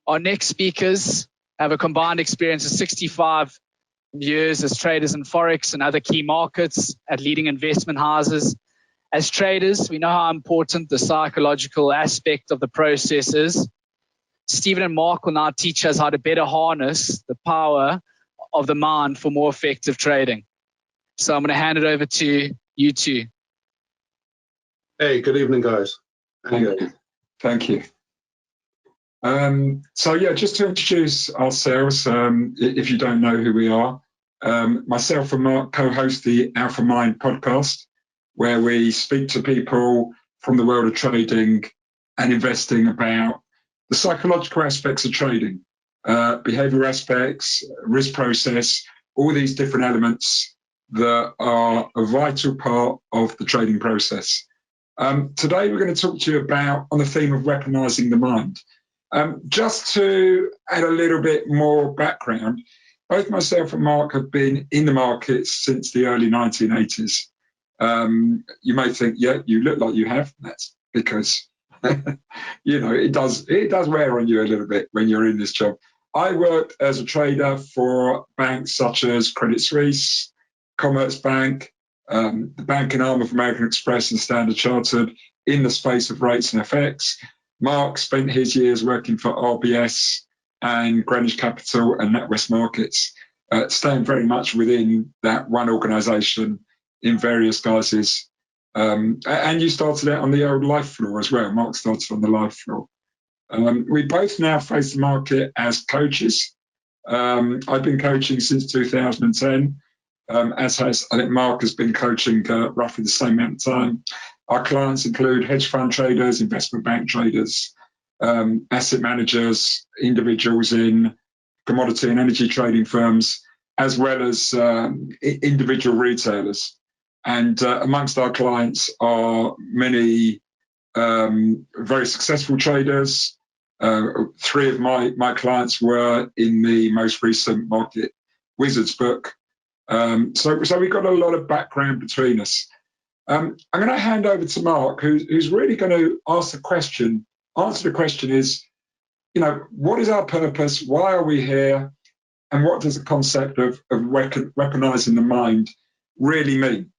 Our next speakers have a combined experience of 65 years as traders in Forex and other key markets at leading investment houses. As traders, we know how important the psychological aspect of the process is. Stephen and Mark will now teach us how to better harness the power of the mind for more effective trading. So I'm going to hand it over to you two. Hey, good evening, guys. Thank you. So yeah, just to introduce ourselves, if you don't know who we are, myself and Mark co-host the Alpha Mind podcast, where we speak to people from the world of trading and investing about the psychological aspects of trading, behavioral aspects, risk process, all these different elements that are a vital part of the trading process. Today, we're going to talk to you about on the theme of weaponising the mind. Just to add a little bit more background, both myself and Mark have been in the markets since the early 1980s. You may think, yeah, you look like you have. That's because, you know, it does wear on you a little bit when you're in this job. I worked as a trader for banks such as Credit Suisse, Commerzbank, the banking arm of American Express and Standard Chartered in the space of rates and FX. Mark spent his years working for RBS and Greenwich Capital and NatWest Markets, staying very much within that one organisation in various guises. And you started out on the old LIFFE floor as well. Mark started on the LIFFE floor. We both now face the market as coaches. I've been coaching since 2010. As has, I think Mark has been coaching roughly the same amount of time. Our clients include hedge fund traders, investment bank traders, asset managers, individuals in commodity and energy trading firms, as well as individual retailers. And amongst our clients are many very successful traders. 3 of my clients were in the most recent Market Wizards book. So we've got a lot of background between us. I'm going to hand over to Mark, who's really going to answer the question is, you know, what is our purpose? Why are we here? And what does the concept of weaponising the mind really mean?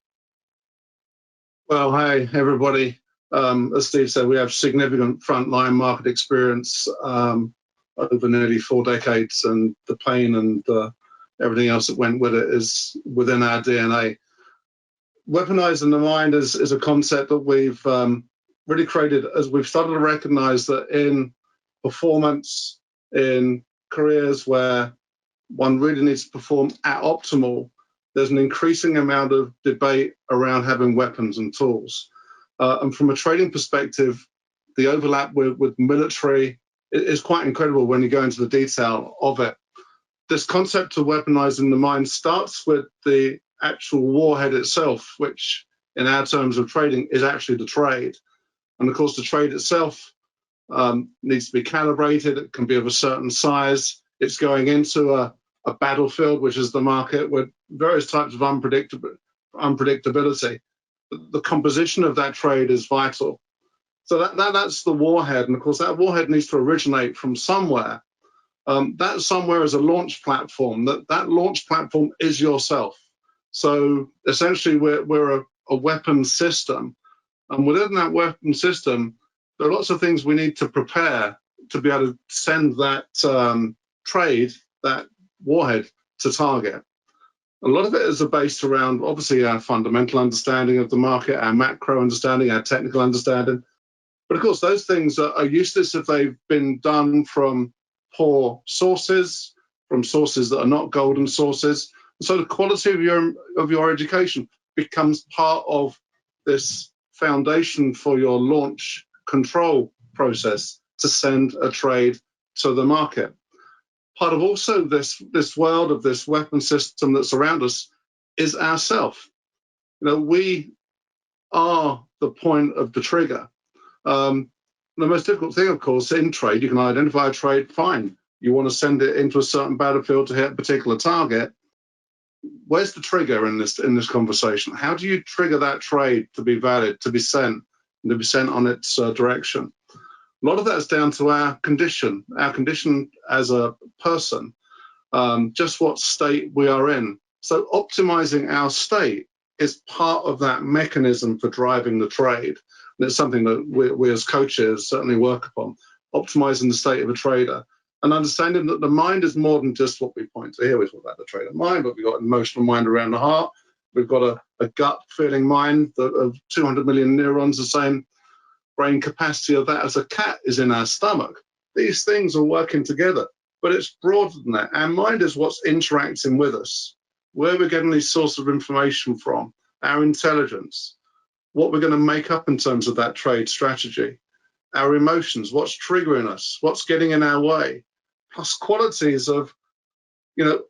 Well, hi, everybody. As Steve said, we have significant frontline market experience over nearly 4 decades, and the pain and everything else that went with it is within our DNA. Weaponising the mind is a concept that we've really created as we've started to recognise that in performance, in careers where one really needs to perform at optimal, there's an increasing amount of debate around having weapons and tools. And from a trading perspective, the overlap with military is quite incredible when you go into the detail of it. This concept of weaponising the mind starts with the actual warhead itself, which in our terms of trading is actually the trade. And of course, the trade itself needs to be calibrated. It can be of a certain size. It's going into a battlefield, which is the market, with various types of unpredictability. The composition of that trade is vital. So that's the warhead. And of course, that warhead needs to originate from somewhere. That somewhere is a launch platform. That launch platform is yourself. So essentially, we're a weapon system. And within that weapon system, there are lots of things we need to prepare to be able to send that trade, that warhead, to target. A lot of it is based around, obviously, our fundamental understanding of the market, our macro understanding, our technical understanding. But of course, those things are useless if they've been done from poor sources, from sources that are not golden sources. And so the quality of your education becomes part of this foundation for your launch control process to send a trade to the market. Part of also this world of this weapon system that's around us is ourself. You know, we are the point of the trigger. The most difficult thing, of course, in trade, you can identify a trade, fine. You want to send it into a certain battlefield to hit a particular target. Where's the trigger in this conversation? How do you trigger that trade to be valid, to be sent, and to be sent on its direction? A lot of that's down to our condition as a person, just what state we are in. So optimizing our state is part of that mechanism for driving the trade. And it's something that we as coaches certainly work upon, optimizing the state of a trader and understanding that the mind is more than just what we point to here. We talk about the trader mind, but we've got an emotional mind around the heart. We've got a gut feeling mind of 200 million neurons, the same brain capacity of that as a cat is in our stomach. These things are working together, but it's broader than that. Our mind is what's interacting with us, where we're getting these sources of information from, our intelligence, what we're going to make up in terms of that trade strategy, our emotions, what's triggering us, what's getting in our way, plus qualities of,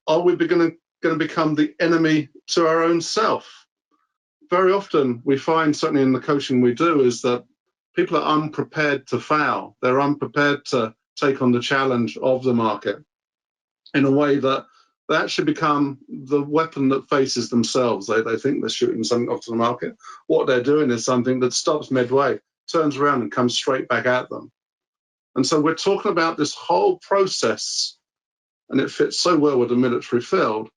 are we going to become the enemy to our own self? Very often we find, certainly in the coaching we do, is that people are unprepared to fail. They're unprepared to take on the challenge of the market in a way that they actually become the weapon that faces themselves. They think they're shooting something off to the market. What they're doing is something that stops midway, turns around and comes straight back at them. And so we're talking about this whole process, and it fits so well with the military field,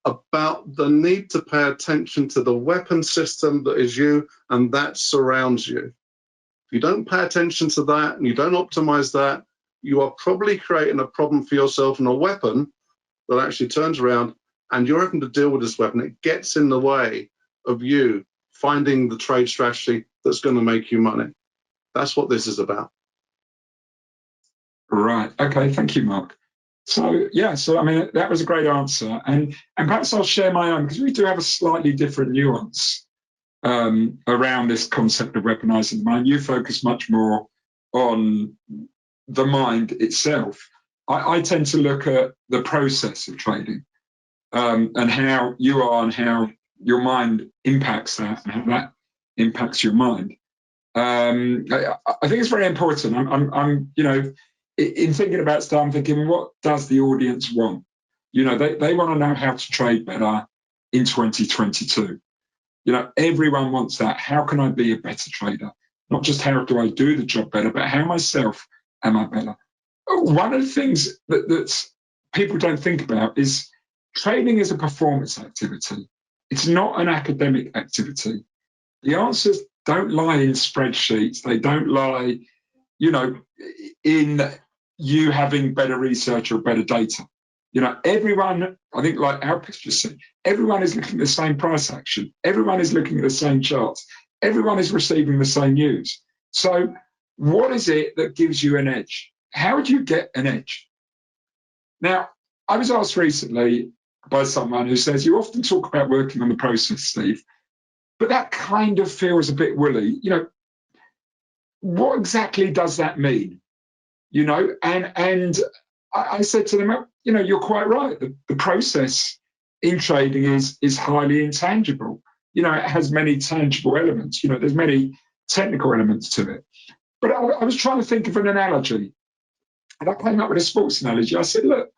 about the need to pay attention to the weapon system that is you and that surrounds you. If you don't pay attention to that and you don't optimize that, you are probably creating a problem for yourself and a weapon that actually turns around and you're having to deal with this weapon. It gets in the way of you finding the trade strategy that's going to make you money. That's what this is about. Right. Okay. Thank you, Mark. So, yeah, I mean, that was a great answer. And perhaps I'll share my own, because we do have a slightly different nuance around this concept of weaponizing the mind. You focus much more on the mind itself. I tend to look at the process of trading and how you are and how your mind impacts that and how that impacts your mind. I think it's very important. I'm in thinking about stuff, I'm thinking, what does the audience want? They want to know how to trade better in 2022. Everyone wants that. How can I be a better trader? Not just how do I do the job better, but how myself am I better? One of the things that people don't think about is trading is a performance activity. It's not an academic activity. The answers don't lie in spreadsheets. They don't lie, in you having better research or better data. Everyone, I think like our picture said, everyone is looking at the same price action. Everyone is looking at the same charts. Everyone is receiving the same news. So what is it that gives you an edge? How do you get an edge? Now, I was asked recently by someone who says, you often talk about working on the process, Steve, but that kind of feels a bit woolly. What exactly does that mean? And I said to them, you're quite right. The process in trading is highly intangible. It has many tangible elements. There's many technical elements to it. But I was trying to think of an analogy. And I came up with a sports analogy. I said, look,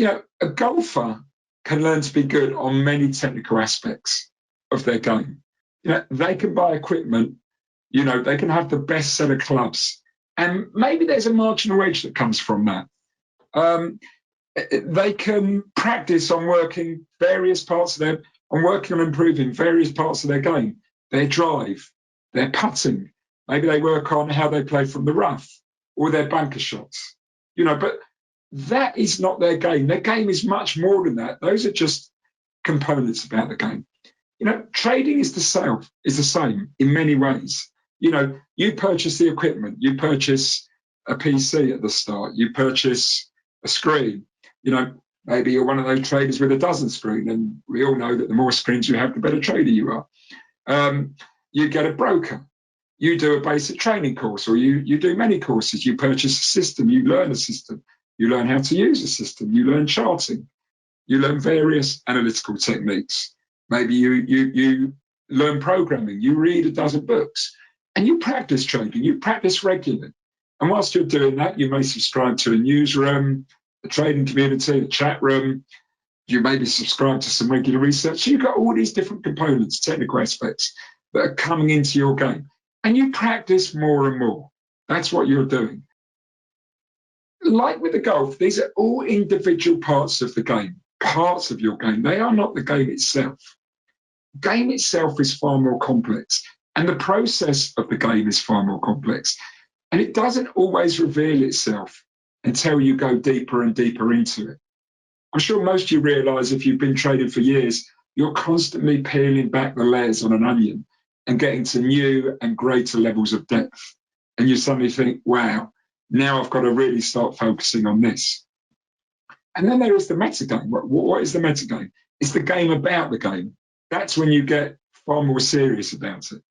a golfer can learn to be good on many technical aspects of their game. They can buy equipment, they can have the best set of clubs. And maybe there's a marginal edge that comes from that. They can practice on working on improving various parts of their game, their drive, their putting. Maybe they work on how they play from the rough or their bunker shots, but that is not their game. Their game is much more than that. Those are just components about the game. Trading is the same in many ways. You purchase the equipment, you purchase a PC at the start, you purchase a screen. Maybe you're one of those traders with a dozen screens, and we all know that the more screens you have, the better trader you are. You get a broker, you do a basic training course, or you do many courses. You purchase a system, you learn a system, you learn how to use a system, you learn charting, you learn various analytical techniques. Maybe you learn programming, you read a dozen books, and you practice trading, you practice regularly. And whilst you're doing that, you may subscribe to a newsroom, a trading community, a chat room. You maybe subscribe to some regular research. So you've got all these different components, technical aspects that are coming into your game. And you practice more and more. That's what you're doing. Like with the golf, these are all individual parts of the game, parts of your game. They are not the game itself. Game itself is far more complex, and the process of the game is far more complex. And it doesn't always reveal itself until you go deeper and deeper into it. I'm sure most of you realise if you've been trading for years, you're constantly peeling back the layers on an onion and getting to new and greater levels of depth. And you suddenly think, wow, now I've got to really start focusing on this. And then there is the metagame. What is the metagame? It's the game about the game. That's when you get far more serious about it.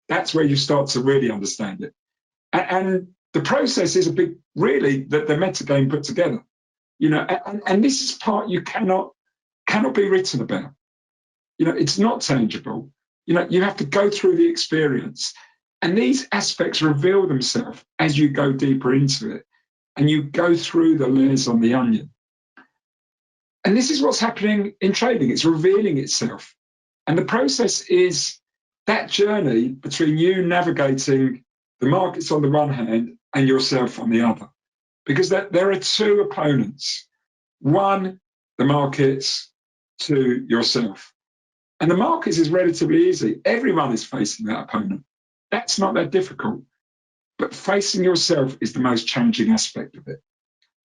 That's where you start to really understand it. And the process is a big, really, the metagame put together. You know, and this is part you cannot be written about. You know, it's not tangible. You know, you have to go through the experience. And these aspects reveal themselves as you go deeper into it and you go through the layers on the onion. And this is what's happening in trading. It's revealing itself. And the process is that journey between you navigating the markets on the one hand and yourself on the other. Because there are two opponents. One, the markets, two, yourself. And the markets is relatively easy. Everyone is facing that opponent. That's not that difficult. But facing yourself is the most challenging aspect of it.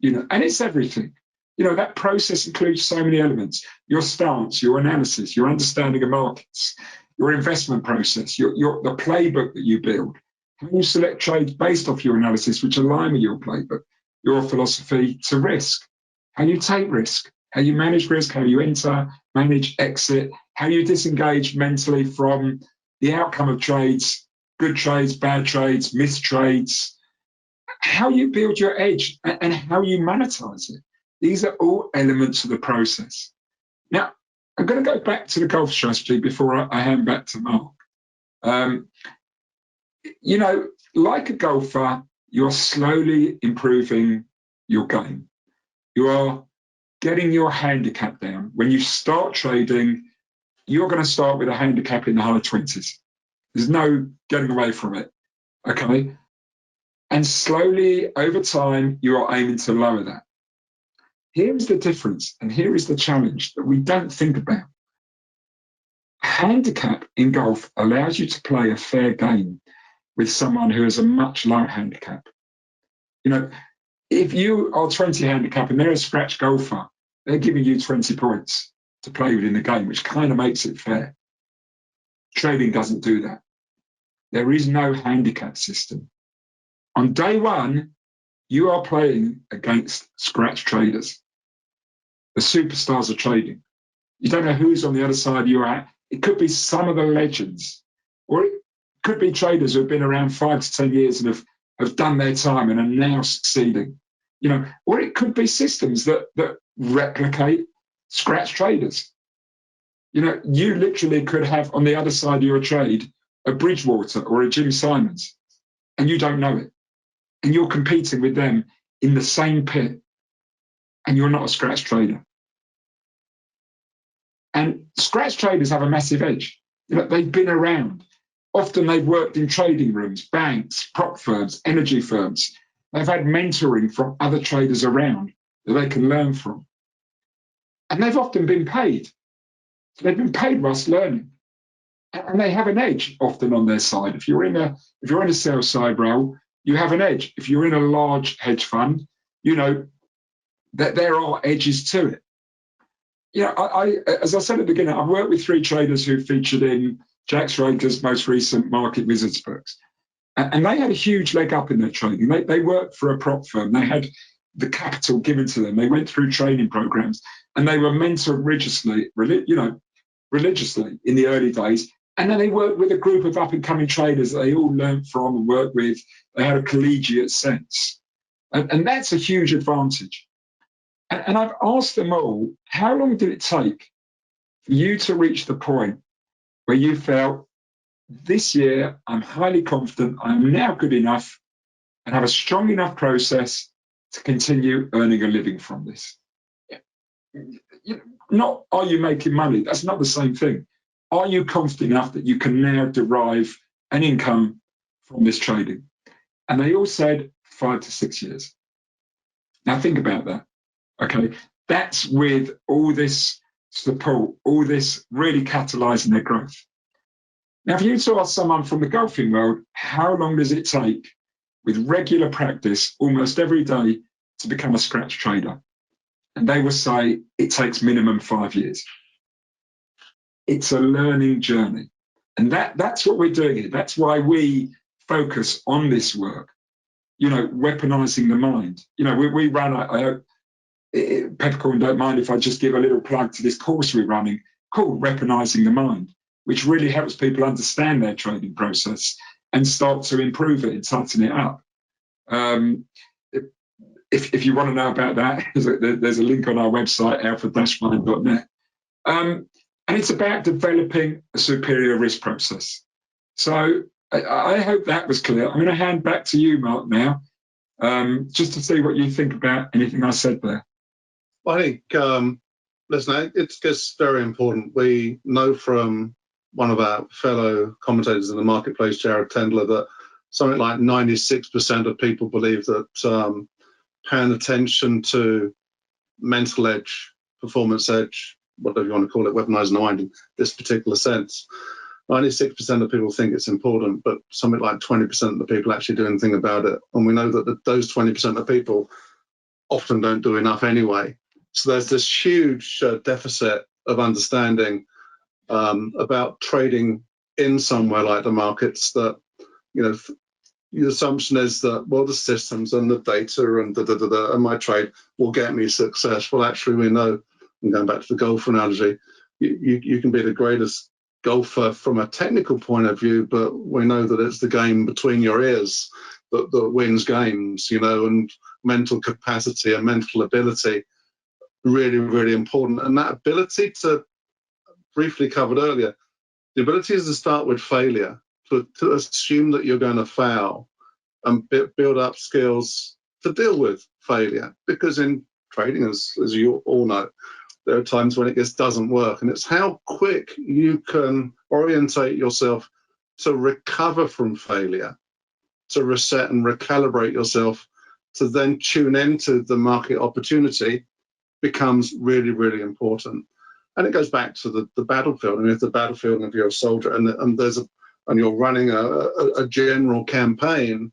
You know, and it's everything. You know, that process includes so many elements: your stance, your analysis, your understanding of markets, your investment process, the playbook that you build, how you select trades based off your analysis, which align with your playbook, your philosophy to risk, how you take risk, how you manage risk, how you enter, manage, exit, how you disengage mentally from the outcome of trades, good trades, bad trades, missed trades, how you build your edge and how you monetize it. These are all elements of the process. Now, I'm going to go back to the golf strategy before I hand back to Mark. You know, like a golfer, you're slowly improving your game. You are getting your handicap down. When you start trading, you're going to start with a handicap in the high 20s. There's no getting away from it, okay? And slowly, over time, you are aiming to lower that. Here's the difference, and here is the challenge that we don't think about. Handicap in golf allows you to play a fair game with someone who has a much lower handicap. You know, if you are 20 handicap and they're a scratch golfer, they're giving you 20 points to play with in the game, which kind of makes it fair. Trading doesn't do that. There is no handicap system. On day one, you are playing against scratch traders. The superstars are trading. You don't know who's on the other side you're at. It could be some of the legends, or it could be traders who have been around 5 to 10 years and have done their time and are now succeeding. You know, or it could be systems that replicate scratch traders. You know, you literally could have on the other side of your trade a Bridgewater or a Jim Simons, and you don't know it. And you're competing with them in the same pit, and you're not a scratch trader. And scratch traders have a massive edge. You know, they've been around. Often they've worked in trading rooms, banks, prop firms, energy firms. They've had mentoring from other traders around that they can learn from. And they've often been paid. So they've been paid whilst learning. And they have an edge often on their side. If you're in a sales side role, you have an edge. If you're in a large hedge fund, you know that there are edges to it. You know, I as I said at the beginning, I've worked with 3 traders who featured in Jack Schrader's most recent Market Wizards books. And they had a huge leg up in their trading. They worked for a prop firm. They had the capital given to them. They went through training programs and they were mentored religiously in the early days. And then they worked with a group of up-and-coming traders that they all learned from and worked with. They had a collegiate sense. And that's a huge advantage. And I've asked them all, how long did it take for you to reach the point where you felt, this year, I'm highly confident, I'm now good enough and have a strong enough process to continue earning a living from this? Not, are you making money? That's not the same thing. Are you confident enough that you can now derive an income from this trading? And they all said 5 to 6 years. Now think about that. Okay, that's with all this support, all this really catalysing their growth. Now, if you to ask someone from the golfing world, how long does it take with regular practice almost every day to become a scratch trader? And they will say it takes minimum 5 years. It's a learning journey. And that's what we're doing here. That's why we focus on this work, you know, weaponising the mind. You know, we run, I hope Peppercorn don't mind if I just give a little plug to this course we're running called Weaponising the Mind, which really helps people understand their trading process and start to improve it and tighten it up. If you want to know about that, there's a link on our website, alpha-mind.net. And it's about developing a superior risk process. So I hope that was clear. I'm going to hand back to you, Mark, now, just to see what you think about anything I said there. Well, I think, listen, it's just very important. We know from one of our fellow commentators in the marketplace, Jared Tendler, that something like 96% of people believe that paying attention to mental edge, performance edge, whatever you want to call it, weaponising the mind in this particular sense, 96% of people think it's important, but something like 20% of the people actually do anything about it. And we know that those 20% of people often don't do enough anyway. So there's this huge deficit of understanding about trading in somewhere like the markets that, you know, the assumption is that, well, the systems and the data and and my trade will get me success. Well, actually, we know, and going back to the golf analogy, you can be the greatest golfer from a technical point of view, but we know that it's the game between your ears that wins games, you know, and mental capacity and mental ability, really, really important. And that ability to, briefly covered earlier, the ability is to start with failure, to assume that you're going to fail and build up skills to deal with failure. Because in trading, as you all know, there are times when it just doesn't work. And it's how quick you can orientate yourself to recover from failure, to reset and recalibrate yourself, to then tune into the market opportunity becomes really, really important. And it goes back to the battlefield. And if the battlefield, and if you're a soldier and you're running a general campaign,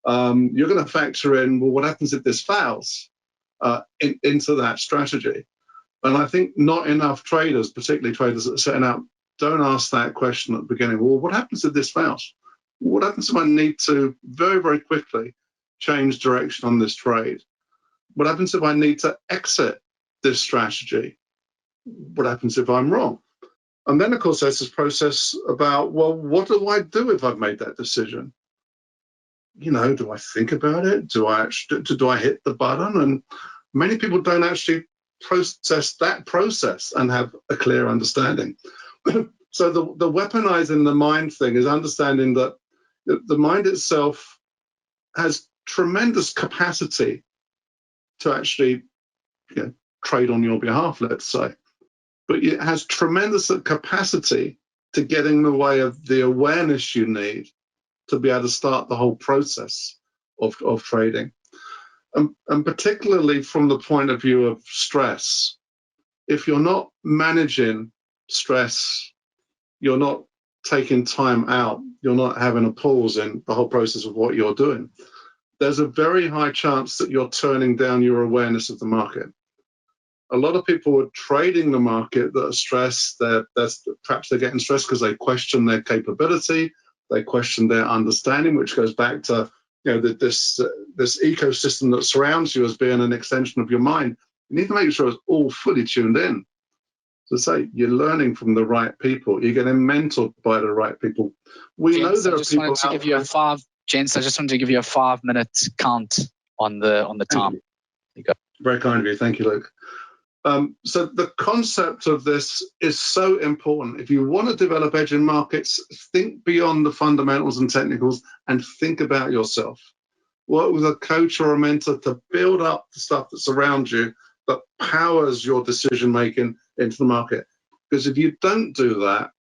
you're going to factor in, well, what happens if this fails into that strategy? And I think not enough traders, particularly traders that are setting out, don't ask that question at the beginning. Well, what happens if this fails? What happens if I need to very, very quickly change direction on this trade? What happens if I need to exit this strategy? What happens if I'm wrong? And then, of course, there's this process about, well, what do I do if I've made that decision? You know, do I think about it? Do I hit the button? And many people don't actually process that process and have a clear understanding. So the weaponizing the mind thing is understanding that the mind itself has tremendous capacity to actually, you know, trade on your behalf, let's say. But it has tremendous capacity to get in the way of the awareness you need to be able to start the whole process of trading. And particularly from the point of view of stress, if you're not managing stress, you're not taking time out, you're not having a pause in the whole process of what you're doing, there's a very high chance that you're turning down your awareness of the market. A lot of people are trading the market that are stressed. Perhaps they're getting stressed because they question their capability, they question their understanding, which goes back to, you know, this ecosystem that surrounds you as being an extension of your mind. You need to make sure it's all fully tuned in. So say you're learning from the right people, you're getting mentored by the right people. We know there are people. I just wanted to give you a 5-minute count on the time. You. You go. Very kind of you. Thank you, Luke. So the concept of this is so important. If you want to develop edge in markets, think beyond the fundamentals and technicals and think about yourself. Work with a coach or a mentor to build up the stuff that surrounds you that powers your decision making into the market. Because if you don't do that,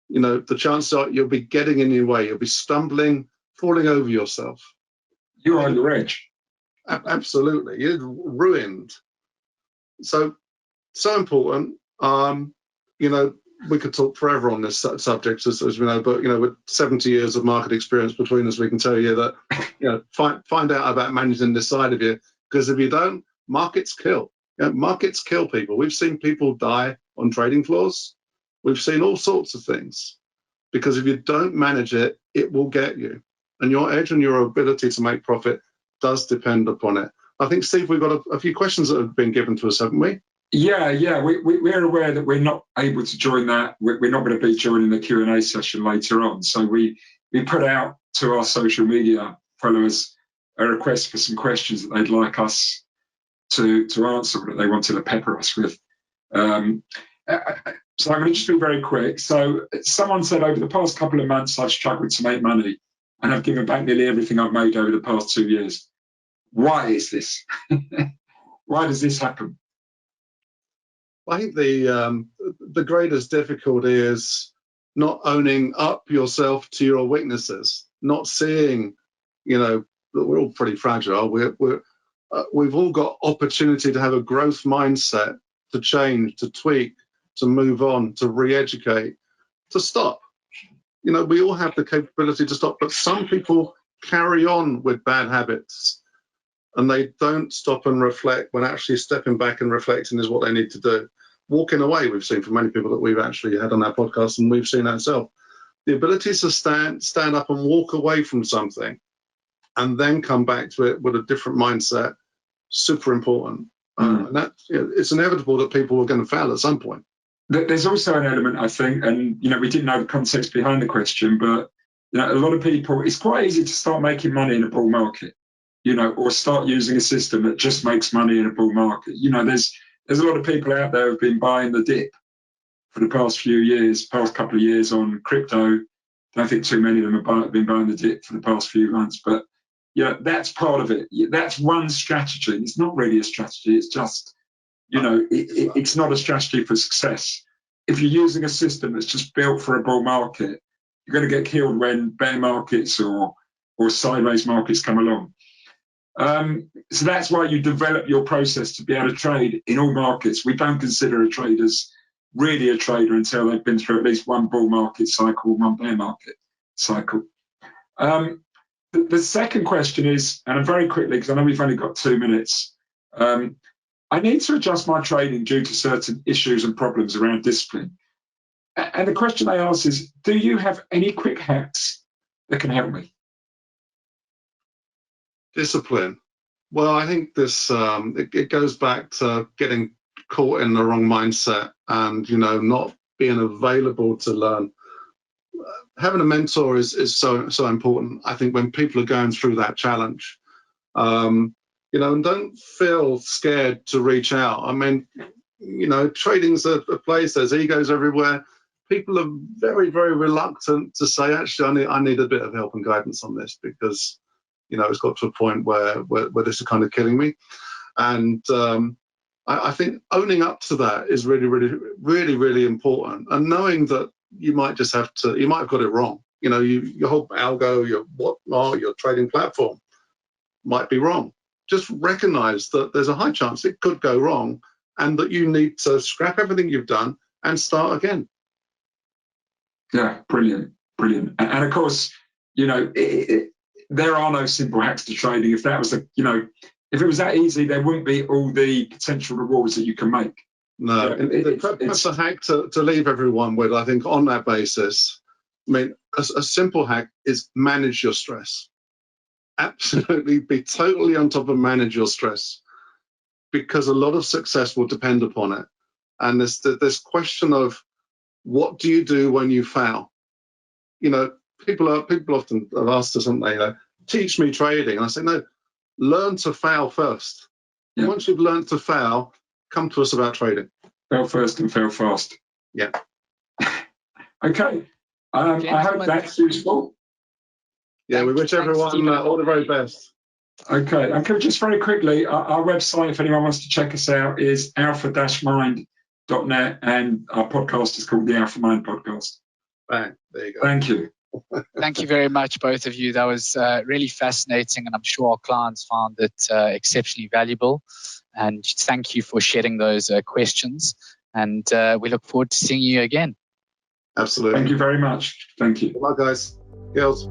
you know, the chances are you'll be getting in your way, you'll be stumbling, falling over yourself. You are your edge. Absolutely, you're ruined. So important. You know, we could talk forever on this subject, as we know, but you know, with 70 years of market experience between us, we can tell you that, you know, find out about managing this side of you, because if you don't, markets kill. You know, markets kill people. We've seen people die on trading floors. We've seen all sorts of things, because if you don't manage it, it will get you. And your edge and your ability to make profit does depend upon it. I think, Steve, we've got a few questions that have been given to us, haven't we? Yeah. We're aware that we're not able to join that. We're not going to be joining the Q&A session later on. So we put out to our social media followers a request for some questions that they'd like us to answer, that they wanted to pepper us with. So I'm going to just be very quick. So someone said, over the past couple of months, I've struggled to make money and I've given back nearly everything I've made over the past 2 years. Why is this? Why does this happen? I think the greatest difficulty is not owning up yourself to your weaknesses, not seeing, you know, that we're all pretty fragile. We've all got opportunity to have a growth mindset, to change, to tweak, to move on, to re-educate, to stop. You know, we all have the capability to stop, but some people carry on with bad habits and they don't stop and reflect, when actually stepping back and reflecting is what they need to do. Walking away, we've seen from many people that we've actually had on our podcast, and we've seen ourselves. The ability to stand up and walk away from something and then come back to it with a different mindset, super important. And that, you know, it's inevitable that people are going to fail at some point. There's also an element, I think, and you know, we didn't know the context behind the question, but you know, a lot of people, it's quite easy to start making money in a bull market, you know, or start using a system that just makes money in a bull market. You know, there's a lot of people out there who've been buying the dip for the past couple of years on crypto. I don't think too many of them have been buying the dip for the past few months, but yeah, that's part of it. That's one strategy. It's not really a strategy. It's just, you know, it's not a strategy for success. If you're using a system that's just built for a bull market, you're going to get killed when bear markets or sideways markets come along. So that's why you develop your process to be able to trade in all markets. We don't consider a trader as really a trader until they've been through at least one bull market cycle, one bear market cycle. The second question is, and very quickly, because I know we've only got 2 minutes, I need to adjust my trading due to certain issues and problems around discipline. And the question they ask is, do you have any quick hacks that can help me? Discipline. Well, I think this it goes back to getting caught in the wrong mindset and, you know, not being available to learn. Having a mentor is so important. I think when people are going through that challenge, you know, and don't feel scared to reach out. I mean, you know, trading's a place, there's egos everywhere. People are very, very reluctant to say, actually, I need a bit of help and guidance on this, because, you know, it's got to a point where this is kind of killing me. And I think owning up to that is really, really, really, really important. And knowing that you might have got it wrong. You know, your whole algo, your whatnot, your trading platform might be wrong. Just recognize that there's a high chance it could go wrong and that you need to scrap everything you've done and start again. Yeah, brilliant. And of course, you know, there are no simple hacks to trading. If that was if it was that easy, there wouldn't be all the potential rewards that you can make. No, it's a hack to leave everyone with, I think, on that basis. I mean, a simple hack is manage your stress. Absolutely be totally on top of manage your stress, because a lot of success will depend upon it. And this question of, what do you do when you fail? You know, people often have asked us, haven't they, you know, teach me trading. And I say, no, learn to fail first. Yeah. Once you've learned to fail, come to us about trading. Fail first and fail fast. Yeah. Okay. I hope that's useful. Yeah, we wish everyone all the very best. Okay. And just very quickly, our website, if anyone wants to check us out, is alpha-mind.net, and our podcast is called the Alpha Mind Podcast. Bang. There you go. Thank you. Thank you very much, both of you. That was really fascinating, and I'm sure our clients found it exceptionally valuable. And thank you for sharing those questions. And we look forward to seeing you again. Absolutely. Thank you very much. Thank you. Good luck, guys. Girls.